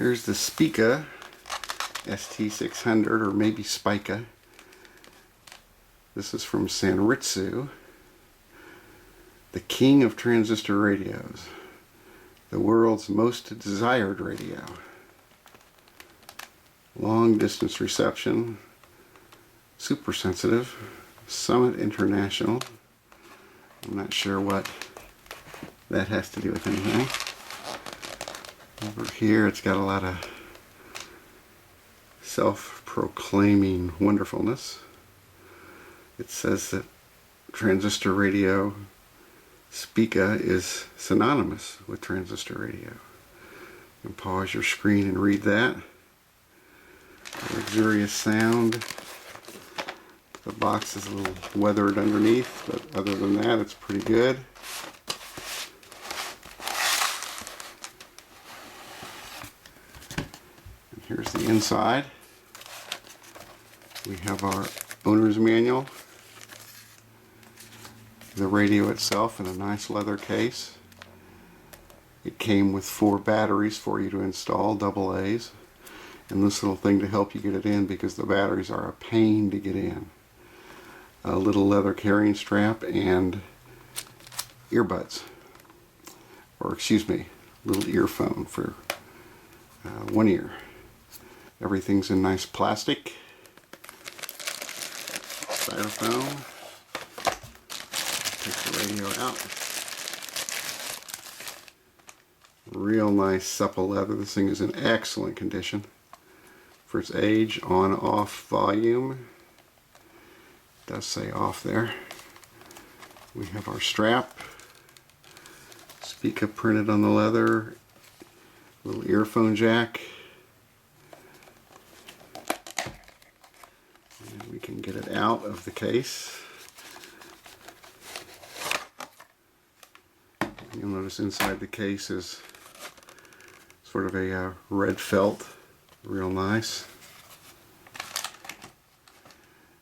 Here's the Spica ST-600, or maybe Spica. This is from Sanritsu, the king of transistor radios, the world's most desired radio. Long distance reception, super sensitive, Summit International. I'm not sure what that has to do with anything. Over here it's got a lot of self-proclaiming wonderfulness. It says that transistor radio Spica is synonymous with transistor radio. You can pause your screen and read that. Luxurious sound. The box is a little weathered underneath, but other than that, it's pretty good. And here's the inside. We have our owner's manual, the radio itself in a nice leather case. It came with 4 batteries for you to install, AA's, and this little thing to help you get it in because the batteries are a pain to get in. A little leather carrying strap and earbuds, or excuse me, little earphone for one ear. Everything's in nice plastic, styrofoam. Take the radio out. Real nice supple leather. This thing is in excellent condition for its age. On off volume. It does say off there. We have our strap. Spica printed on the leather. Little earphone jack. And we can get it out of the case. You'll notice inside the case is sort of a red felt, real nice.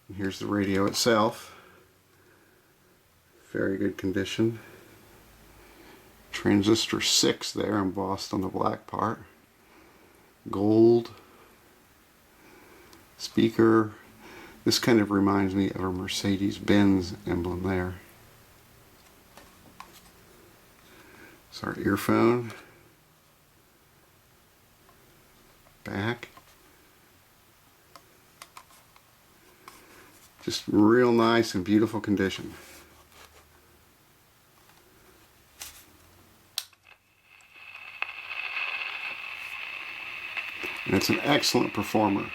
And here's the radio itself, very good condition. Transistor 6 there embossed on the black part. Gold. Speaker. This kind of reminds me of a Mercedes-Benz emblem there. It's our earphone. Back. Just real nice and beautiful condition. And it's an excellent performer.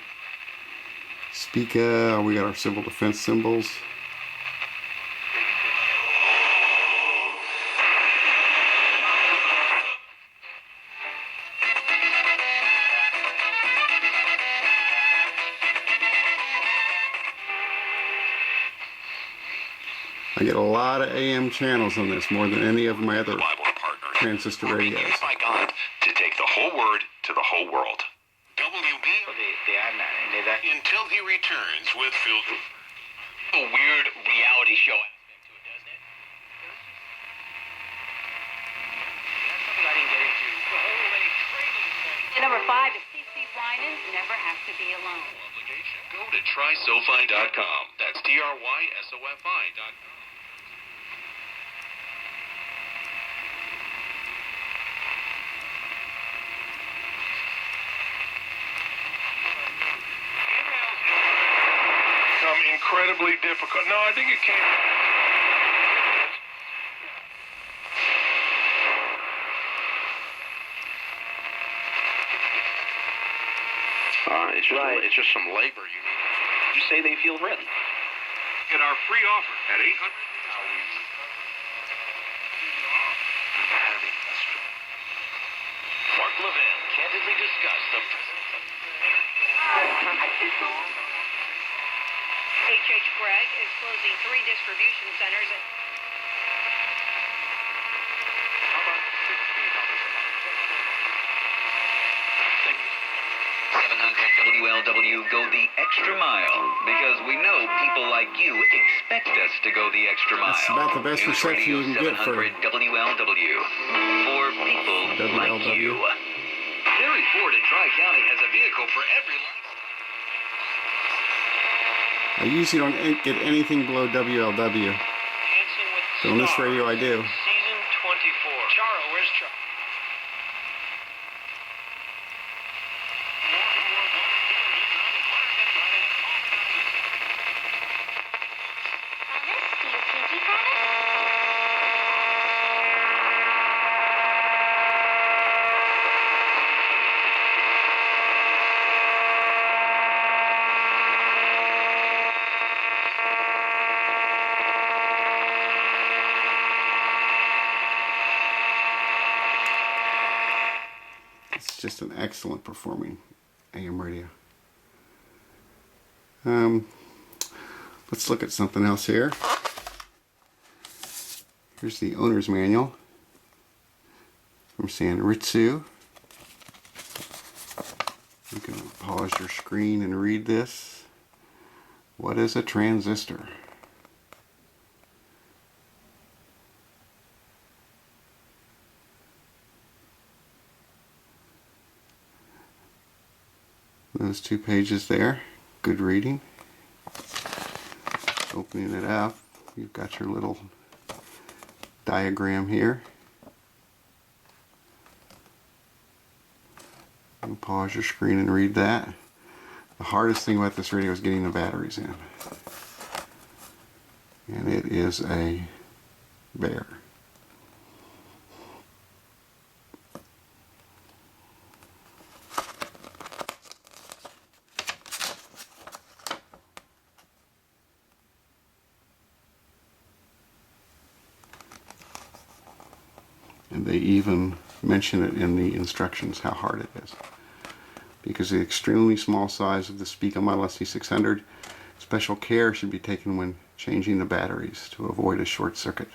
Spica, we got our civil defense symbols. I get a lot of AM channels on this, more than any of my other transistor radios. By God to take the whole word to the whole world. WB until he returns with Phil. A weird reality show aspect to it, doesn't it? That's something I didn't get into. The whole trading. Number 5 is CC Winans Never Have to Be Alone. Obligation. Go to trysofi.com. That's TRYSOFI.com. Incredibly difficult. No, I think it came. It's just some labor you need. You say they feel threatened. Get our free offer at 800. Mark Levin candidly discussed the H.H. Gregg is closing 3 distribution centers. How about $16 a month? Thank you. 700 WLW go the extra mile because we know people like you expect us to go the extra mile. That's about the best News reception Radio you can get for 700 WLW for people like you. Harry Ford in Tri-County has a vehicle for every lifestyle. I usually don't get anything below WLW. Dancing with the So on this Stars, radio I do. Season 24. Charo, where's Charo? It's just an excellent performing AM radio. Let's look at something else here. Here's the owner's manual from Sanritsu. You can pause your screen and read this. What is a transistor? Those 2 pages there, good reading. Opening it up, you've got your little diagram here. You pause your screen and read that. The hardest thing about this radio is getting the batteries in. And it is a bear. And they even mention it in the instructions how hard it is. Because of the extremely small size of the Spica Model ST-600, special care should be taken when changing the batteries to avoid a short circuit.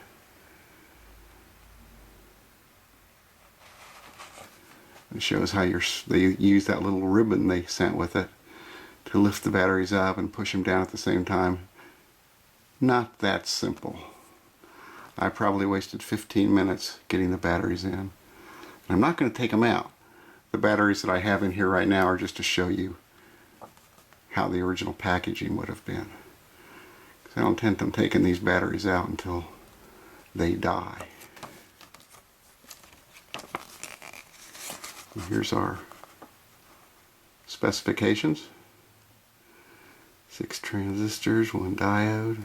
It shows how they use that little ribbon they sent with it to lift the batteries up and push them down at the same time. Not that simple. I probably wasted 15 minutes getting the batteries in. And I'm not going to take them out. The batteries that I have in here right now are just to show you how the original packaging would have been. Because I don't intend on taking these batteries out until they die. And here's our specifications. 6 transistors, 1 diode.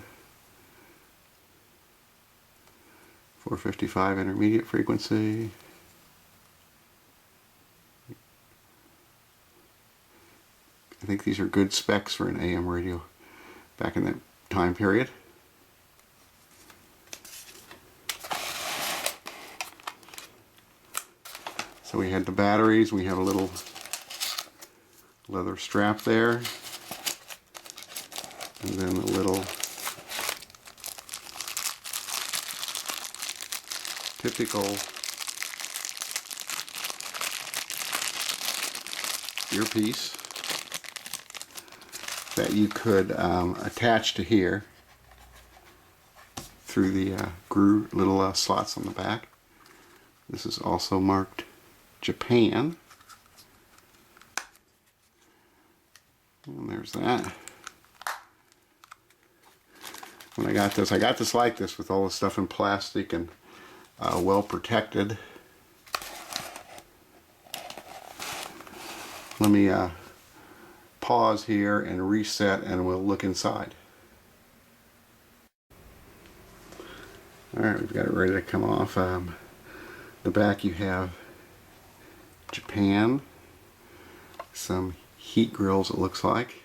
455 intermediate frequency. I think these are good specs for an AM radio back in that time period. So we had the batteries, we have a little leather strap there, and then a little typical earpiece that you could attach to here through the groove, little slots on the back. This is also marked Japan. And there's that. When I got this like this with all the stuff in plastic and well protected. Let me pause here and reset and we'll look inside. Alright, we've got it ready to come off. The back you have Japan, some heat grills it looks like.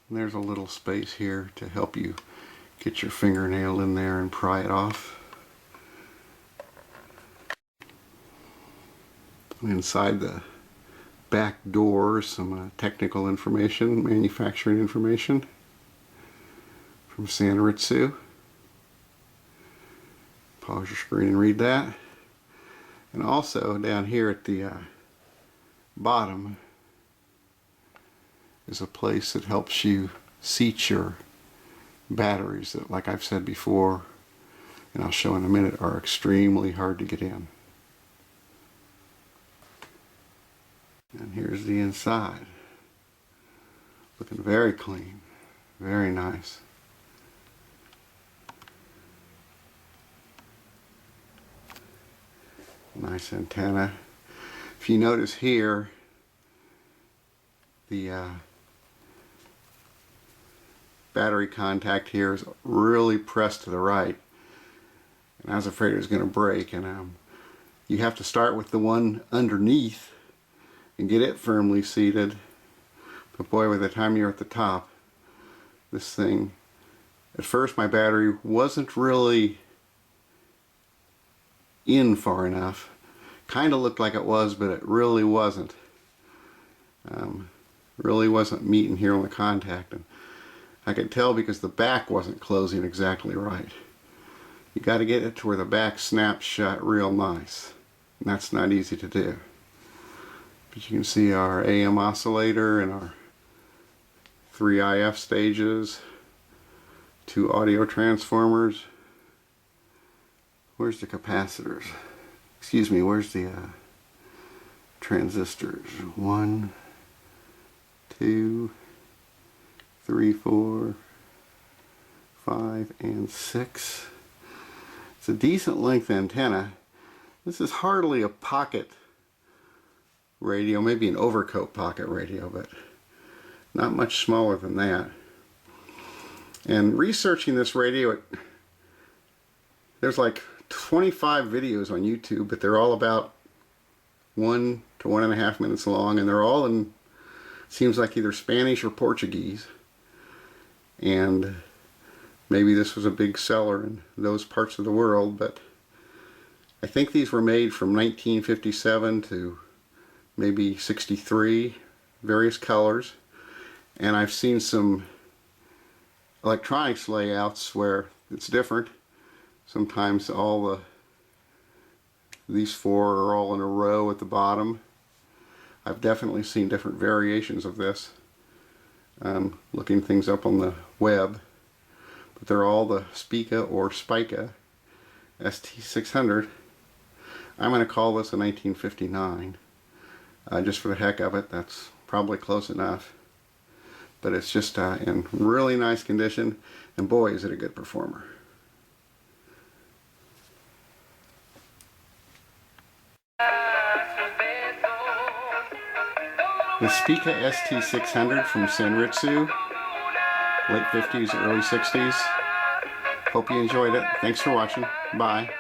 And there's a little space here to help you get your fingernail in there and pry it off. Inside the back door, some technical information, manufacturing information from Sanritsu. Pause your screen and read that. And also down here at the bottom is a place that helps you seat your batteries that, like I've said before, and I'll show in a minute, are extremely hard to get in. And here's the inside. Looking very clean, very nice. Nice antenna. If you notice here, the battery contact here is really pressed to the right, and I was afraid it was going to break. And you have to start with the one underneath and get it firmly seated. But boy, by the time you're at the top, this thing, at first my battery wasn't really in far enough. Kind of looked like it was, but it really wasn't. Really wasn't meeting here on the contact, and I could tell because the back wasn't closing exactly right. You got to get it to where the back snaps shut real nice, and that's not easy to do. But you can see our AM oscillator and our 3 IF stages, 2 audio transformers. Where's the capacitors? Excuse me, where's the transistors? 1, 2, 3, 4, 5, and 6. It's a decent length antenna. This is hardly a pocket radio, maybe an overcoat pocket radio, but not much smaller than that. And researching this radio, there's like 25 videos on YouTube, but they're all about 1 to 1.5 minutes long, and they're all in, seems like, either Spanish or Portuguese. And maybe this was a big seller in those parts of the world, but I think these were made from 1957 to maybe 63, various colors. And I've seen some electronics layouts where it's different. Sometimes these 4 are all in a row at the bottom. I've definitely seen different variations of this, looking things up on the web. But they're all the Spica or Spica ST-600. I'm going to call this a 1959. Just for the heck of it, that's probably close enough. But it's just in really nice condition, and boy is it a good performer. The Spica ST-600 from Sanritsu, late 50s, early 60s. Hope you enjoyed it. Thanks for watching. Bye.